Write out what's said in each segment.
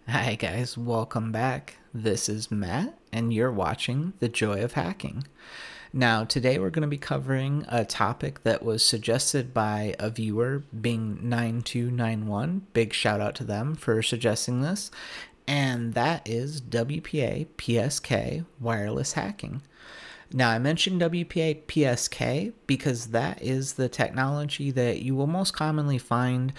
Hi guys, welcome back. This is Matt, and you're watching The Joy of Hacking. Now, today we're going to be covering a topic that was suggested by a viewer, Bing9291. Big shout out to them for suggesting this. And that is WPA PSK wireless hacking. Now, I mentioned WPA PSK because that is the technology that you will most commonly find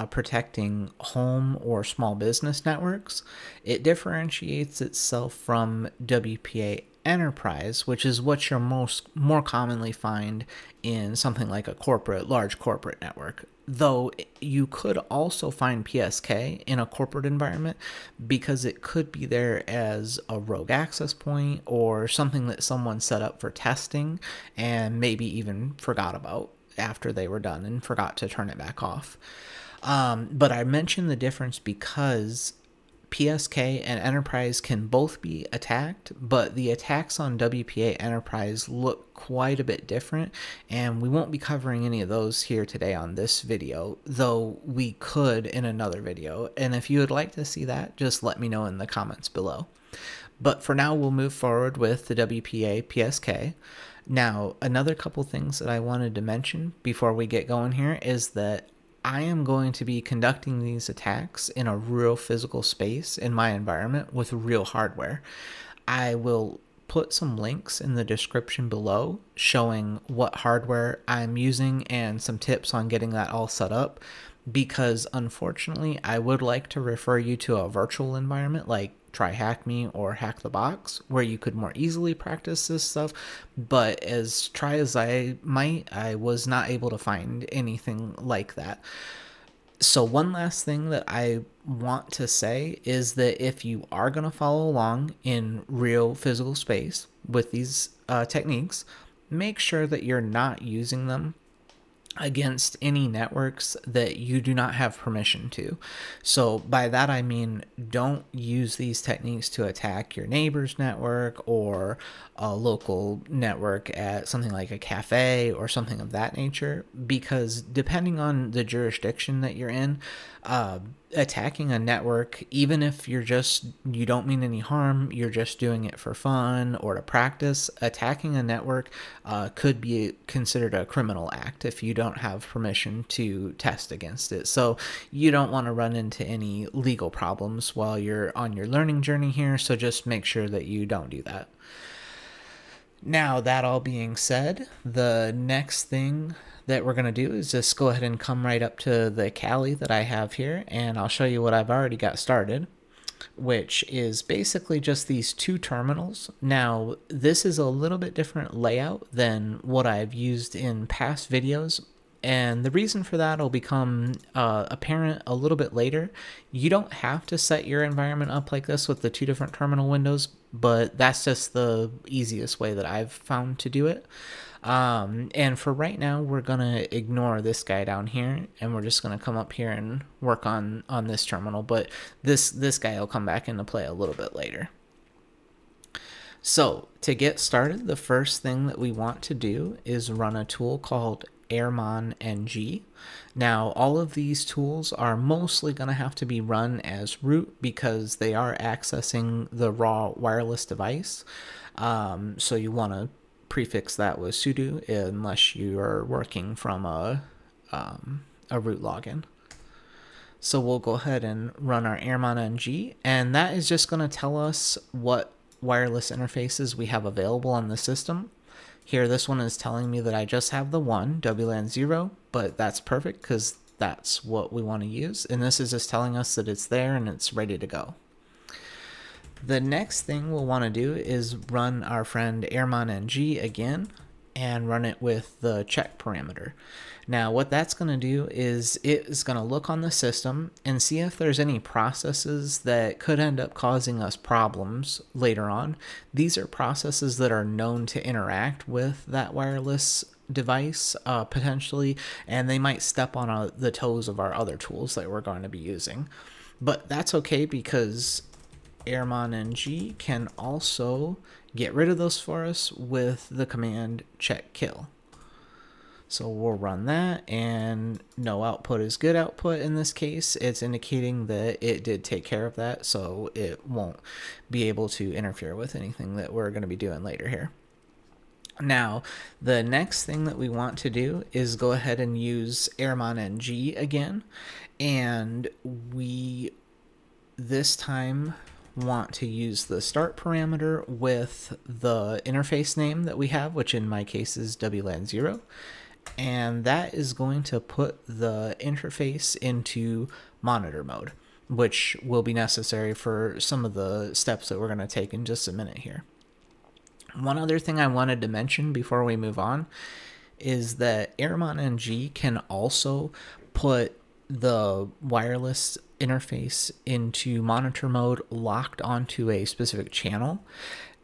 protecting home or small business networks. It differentiates itself from WPA Enterprise, which is what you're more commonly find in something like a large corporate network. Though you could also find PSK in a corporate environment because it could be there as a rogue access point or something that someone set up for testing and maybe even forgot about after they were done and forgot to turn it back off. But I mentioned the difference because PSK and Enterprise can both be attacked, but the attacks on WPA Enterprise look quite a bit different, and we won't be covering any of those here today on this video, though we could in another video. And if you would like to see that, just let me know in the comments below. But for now, we'll move forward with the WPA PSK. Now, another couple things that I wanted to mention before we get going here is that I am going to be conducting these attacks in a real physical space in my environment with real hardware. I will put some links in the description below showing what hardware I'm using and some tips on getting that all set up, because unfortunately I would like to refer you to a virtual environment like Try Hack Me or Hack the Box, where you could more easily practice this stuff. But as try as I might, I was not able to find anything like that. So one last thing that I want to say is that if you are going to follow along in real physical space with these techniques, make sure that you're not using them against any networks that you do not have permission to. So by that I mean, don't use these techniques to attack your neighbor's network or a local network at something like a cafe or something of that nature, because depending on the jurisdiction that you're in, attacking a network, even if you don't mean any harm, you're just doing it for fun or to practice, attacking a network could be considered a criminal act if you don't have permission to test against it. So you don't want to run into any legal problems while you're on your learning journey here, so just make sure that you don't do that. Now, that all being said, the next thing that we're going to do is just go ahead and come right up to the Kali that I have here, and I'll show you what I've already got started, which is basically just these two terminals. Now, this is a little bit different layout than what I've used in past videos, and the reason for that will become apparent a little bit later. You don't have to set your environment up like this with the two different terminal windows, but that's just the easiest way that I've found to do it. And for right now, we're going to ignore this guy down here, and we're just going to come up here and work on this terminal, but this guy will come back into play a little bit later. So to get started, the first thing that we want to do is run a tool called AirmonNG. Now, all of these tools are mostly going to have to be run as root because they are accessing the raw wireless device. So you want to prefix that with sudo unless you are working from a root login. So we'll go ahead and run our AirmonNG, and that is just going to tell us what wireless interfaces we have available on the system. Here, this one is telling me that I just have the one, WLAN 0, but that's perfect because that's what we want to use. And this is just telling us that it's there and it's ready to go. The next thing we'll want to do is run our friend AirmonNG again and run it with the check parameter. Now, what that's going to do is it is going to look on the system and see if there's any processes that could end up causing us problems later on. These are processes that are known to interact with that wireless device potentially, and they might step on the toes of our other tools that we're going to be using. But that's okay because AirmonNG can also get rid of those for us with the command check kill. So we'll run that, and no output is good output in this case. It's indicating that it did take care of that, so it won't be able to interfere with anything that we're going to be doing later here. Now, the next thing that we want to do is go ahead and use airmon-ng again, and we this time want to use the start parameter with the interface name that we have, which in my case is WLAN0, and that is going to put the interface into monitor mode, which will be necessary for some of the steps that we're going to take in just a minute here. One other thing I wanted to mention before we move on is that airmon-ng can also put the wireless interface into monitor mode locked onto a specific channel.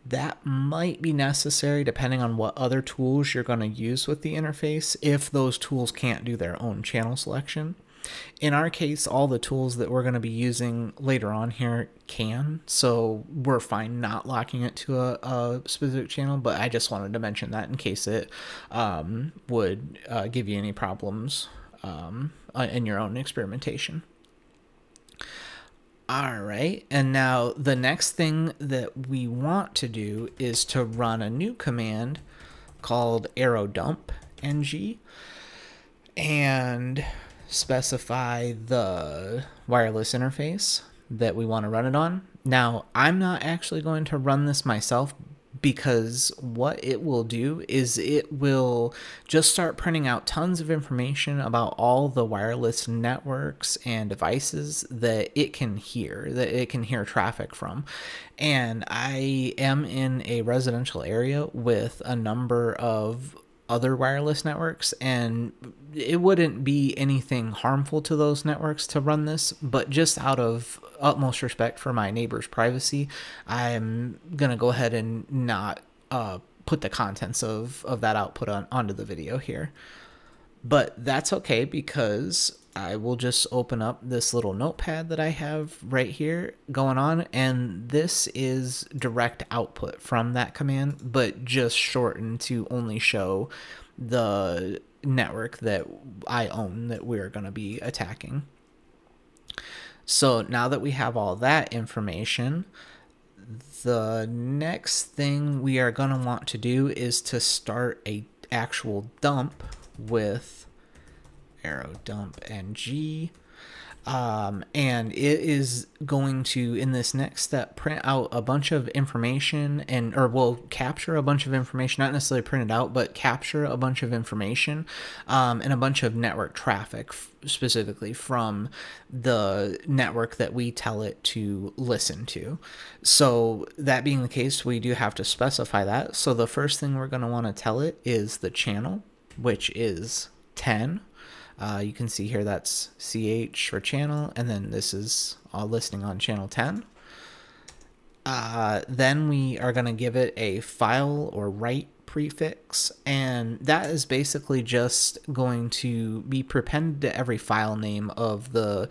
That might be necessary depending on what other tools you're going to use with the interface if those tools can't do their own channel selection. In our case, all the tools that we're going to be using later on here can, so we're fine not locking it to a specific channel, but I just wanted to mention that in case it would give you any problems in your own experimentation. All right, and now the next thing that we want to do is to run a new command called arrow dump ng and specify the wireless interface that we want to run it on. Now, I'm not actually going to run this myself because what it will do is it will just start printing out tons of information about all the wireless networks and devices that it can hear traffic from. And I am in a residential area with a number of other wireless networks, and it wouldn't be anything harmful to those networks to run this, but just out of utmost respect for my neighbor's privacy, I'm gonna go ahead and not put the contents of that output onto the video here. But that's okay, because I will just open up this little notepad that I have right here going on, and this is direct output from that command, but just shortened to only show the network that I own that we're going to be attacking. So now that we have all that information, the next thing we are going to want to do is to start a actual dump with arrow dump ng, and it is going to, in this next step, print out a bunch of information, or will capture a bunch of information, not necessarily print it out, but capture a bunch of information and a bunch of network traffic specifically from the network that we tell it to listen to. So that being the case, we do have to specify that. So the first thing we're going to want to tell it is the channel, which is 10. You can see here that's CH for channel, and then this is all listening on channel 10. Then we are going to give it a file or write prefix, and that is basically just going to be prepended to every file name of the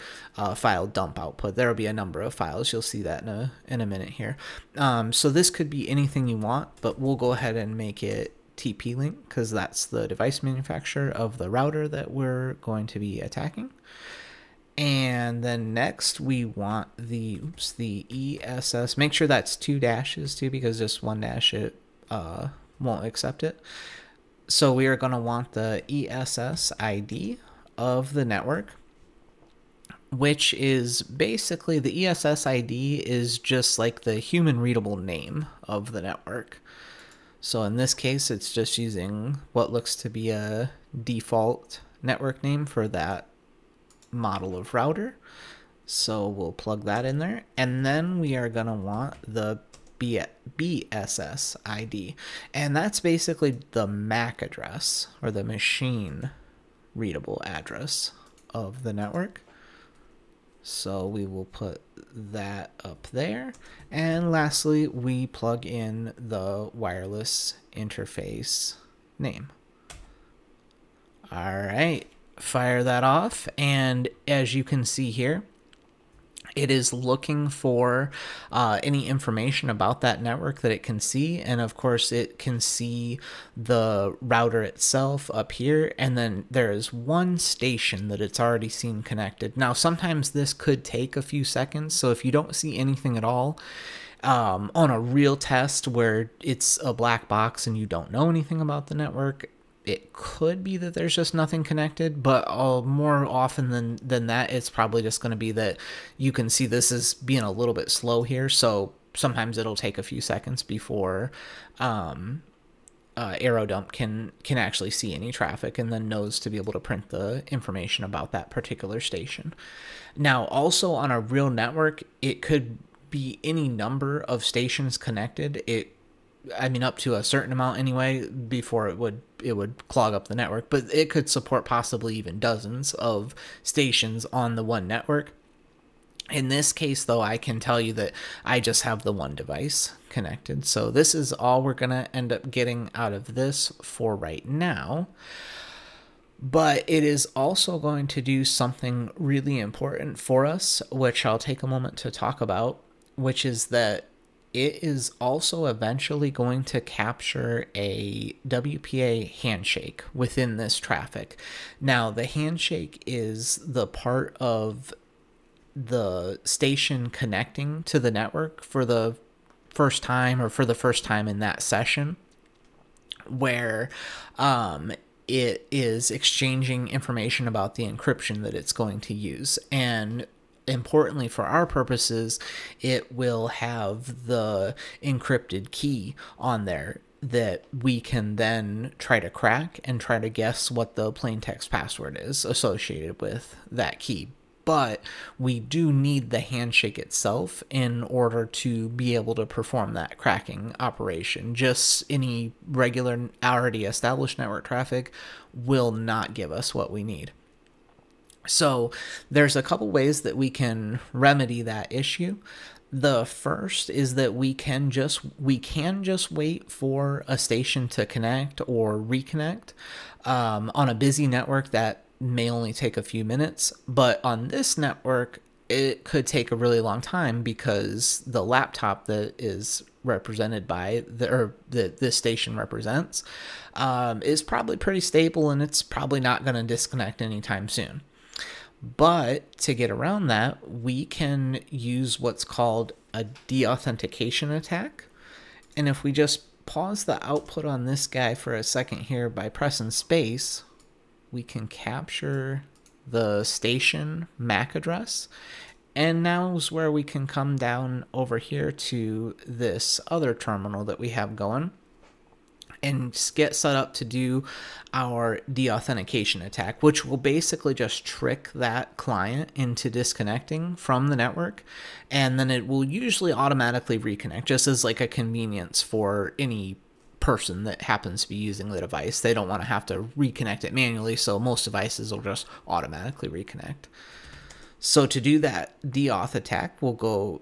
file dump output. There will be a number of files. You'll see that in a minute here. So this could be anything you want, but we'll go ahead and make it TP-Link because that's the device manufacturer of the router that we're going to be attacking. And then next we want the ESS. Make sure that's 2 dashes too, because just 1 dash it won't accept it. So we are going to want the ESS ID of the network, which is basically, the ESS ID is just like the human readable name of the network. So in this case, it's just using what looks to be a default network name for that model of router. So we'll plug that in there. And then we are going to want the BSS ID. And that's basically the MAC address, or the machine readable address of the network. So we will put that up there. And lastly, we plug in the wireless interface name. All right, fire that off. And as you can see here, It is looking for any information about that network that it can see. And of course, it can see the router itself up here. And then there is one station that it's already seen connected. Now, sometimes this could take a few seconds. So if you don't see anything at all, on a real test where it's a black box and you don't know anything about the network, it could be that there's just nothing connected, but more often than that, it's probably just going to be that you can see this is being a little bit slow here. So sometimes it'll take a few seconds before AeroDump can actually see any traffic and then knows to be able to print the information about that particular station. Now, also on a real network, it could be any number of stations connected. Up to a certain amount anyway, before it would clog up the network, but it could support possibly even dozens of stations on the one network. In this case, though, I can tell you that I just have the one device connected. So this is all we're going to end up getting out of this for right now. But it is also going to do something really important for us, which I'll take a moment to talk about, which is that it is also eventually going to capture a WPA handshake within this traffic. Now, the handshake is the part of the station connecting to the network for the first time, or for the first time in that session, where it is exchanging information about the encryption that it's going to use. And importantly for our purposes, it will have the encrypted key on there that we can then try to crack and try to guess what the plain text password is associated with that key. But we do need the handshake itself in order to be able to perform that cracking operation. Just any regular already established network traffic will not give us what we need. So there's a couple ways that we can remedy that issue. The first is that we can just wait for a station to connect or reconnect. On a busy network, that may only take a few minutes, but on this network, it could take a really long time because the laptop that is represented by this station represents is probably pretty stable, and it's probably not going to disconnect anytime soon. But to get around that, we can use what's called a deauthentication attack. And if we just pause the output on this guy for a second here by pressing space, we can capture the station MAC address. And now is where we can come down over here to this other terminal that we have going and get set up to do our deauthentication attack, which will basically just trick that client into disconnecting from the network, and then it will usually automatically reconnect, just as like a convenience for any person that happens to be using the device. They don't want to have to reconnect it manually, so most devices will just automatically reconnect. So to do that deauth attack, we'll go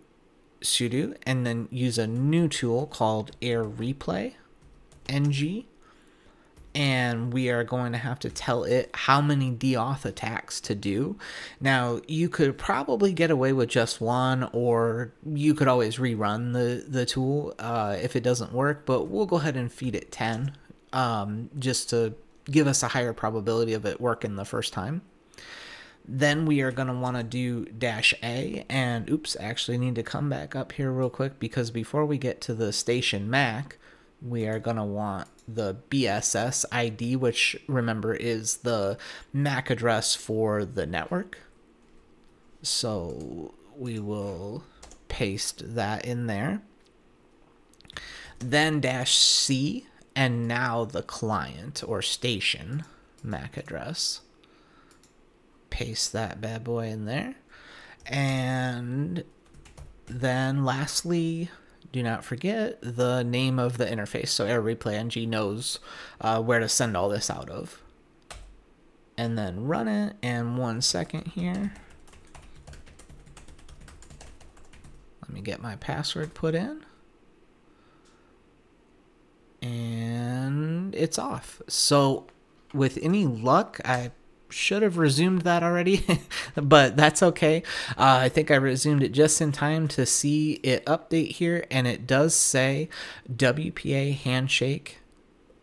sudo and then use a new tool called air replay ng, and we are going to have to tell it how many deauth attacks to do. Now, you could probably get away with just one, or you could always rerun the tool if it doesn't work, but we'll go ahead and feed it 10 just to give us a higher probability of it working the first time. Then we are going to want to do -A, and oops, actually need to come back up here real quick, because before we get to the station MAC, we are going to want the BSS ID, which, remember, is the MAC address for the network. So we will paste that in there. Then -C, and now the client or station MAC address. Paste that bad boy in there. And then lastly, do not forget the name of the interface. So air replay ng knows where to send all this out of. And then run it, and 1 second here. Let me get my password put in. And it's off. So with any luck, I should have resumed that already, but that's okay. I think I resumed it just in time to see it update here, and it does say WPA handshake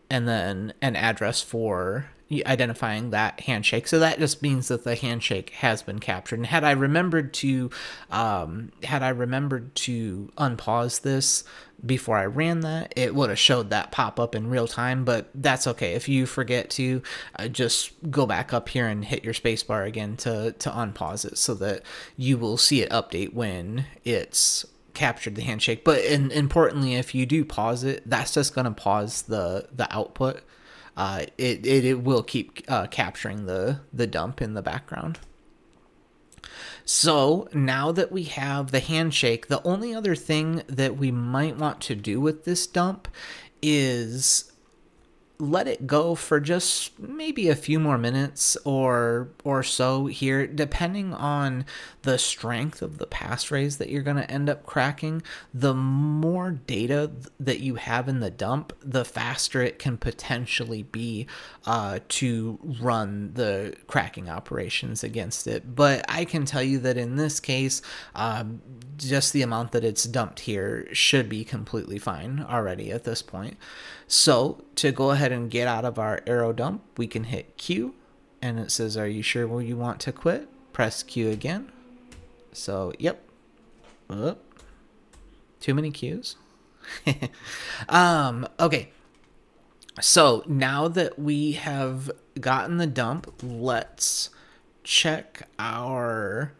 and then an address for identifying that handshake. So that just means that the handshake has been captured. And had I remembered to unpause this before I ran that, it would have showed that pop up in real time. But that's okay. If you forget to, just go back up here and hit your spacebar again to unpause it, so that you will see it update when it's captured the handshake. But importantly, if you do pause it, that's just going to pause the output. It will keep capturing the dump in the background. So now that we have the handshake, the only other thing that we might want to do with this dump is let it go for just maybe a few more minutes or so here, depending on the strength of the passphrase that you're going to end up cracking. The more data that you have in the dump, the faster it can potentially be to run the cracking operations against it. But I can tell you that in this case, just the amount that it's dumped here should be completely fine already at this point. So to go ahead and get out of our arrow dump, we can hit Q, and it says, are you sure where you want to quit? Press Q again. So, yep. Too many Qs. Okay. So now that we have gotten the dump, let's check our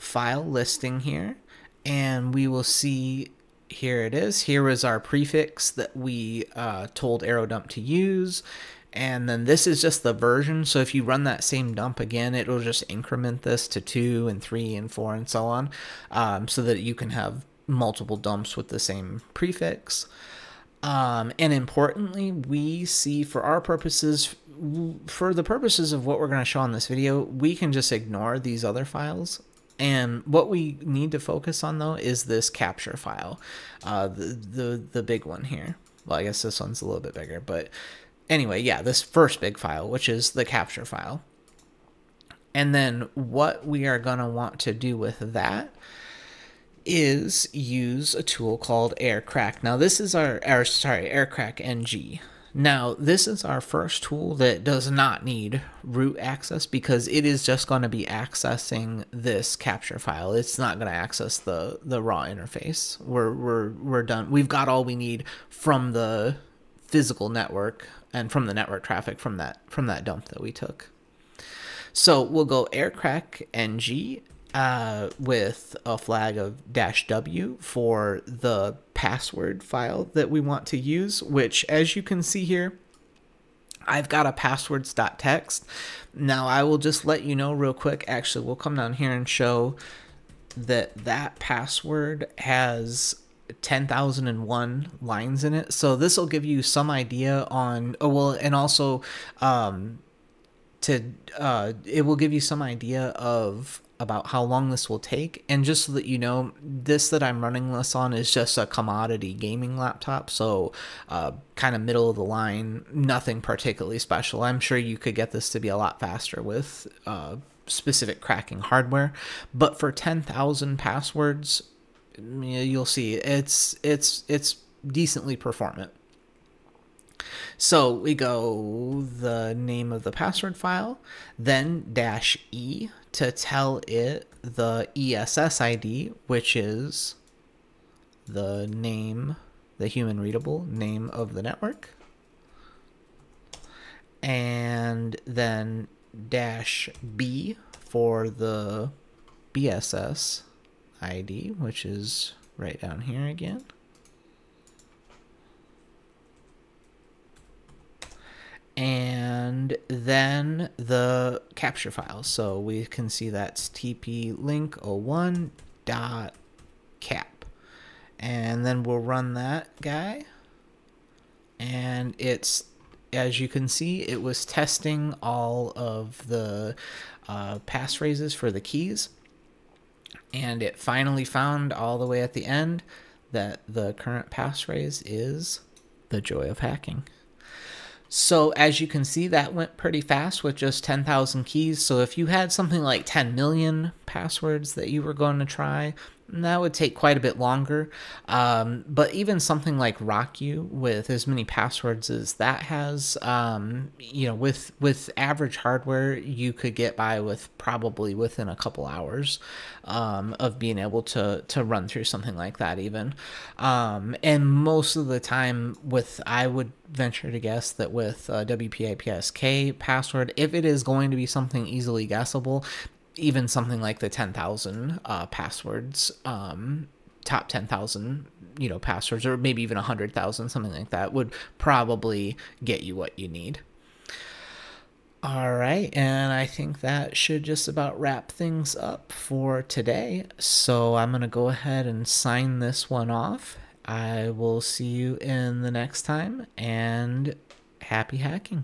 file listing here, and we will see, here it is. Here is our prefix that we told AeroDump to use. And then this is just the version. So if you run that same dump again, it'll just increment this to 2 and 3 and 4 and so on, so that you can have multiple dumps with the same prefix. And importantly, we see, for our purposes, for the purposes of what we're going to show on this video, we can just ignore these other files. And what we need to focus on, though, is this capture file, the big one here. Well, I guess this one's a little bit bigger, but anyway, yeah, this first big file, which is the capture file. And then what we are going to want to do with that is use a tool called AirCrack. Now, this is AirCrack NG. Now, this is our first tool that does not need root access, because it is just going to be accessing this capture file. It's not going to access the raw interface. We're done. We've got all we need from the physical network and from the network traffic from that dump that we took. So we'll go AirCrack NG with a flag of -w for the password file that we want to use, which, as you can see here, I've got a passwords.txt. Now, I will just let you know real quick. Actually, we'll come down here and show that password has 10,001 lines in it. So this will give you some idea on, and also it will give you some idea of about how long this will take. And just so that you know, this that I'm running this on is just a commodity gaming laptop, so kind of middle of the line, nothing particularly special. I'm sure you could get this to be a lot faster with specific cracking hardware, but for 10,000 passwords, you'll see it's decently performant. So we go the name of the password file, then -e to tell it the ESS ID, which is the name, the human readable name of the network, and then -b for the BSS ID, which is right down here again. And then the capture file. So we can see that's tp-link01.cap. And then we'll run that guy. And it's, as you can see, it was testing all of the passphrases for the keys. And it finally found all the way at the end that the current passphrase is "the joy of hacking." So as you can see, that went pretty fast with just 10,000 keys. So if you had something like 10 million passwords that you were going to try, that would take quite a bit longer. But even something like RockU with as many passwords as that has, with average hardware, you could get by with probably within a couple hours of being able to run through something like that even. And most of the time I would venture to guess that with WPA PSK password, if it is going to be something easily guessable, even something like the 10,000 passwords, top 10,000, passwords, or maybe even 100,000, something like that, would probably get you what you need. All right, and I think that should just about wrap things up for today. So I'm going to go ahead and sign this one off. I will see you in the next time, and happy hacking.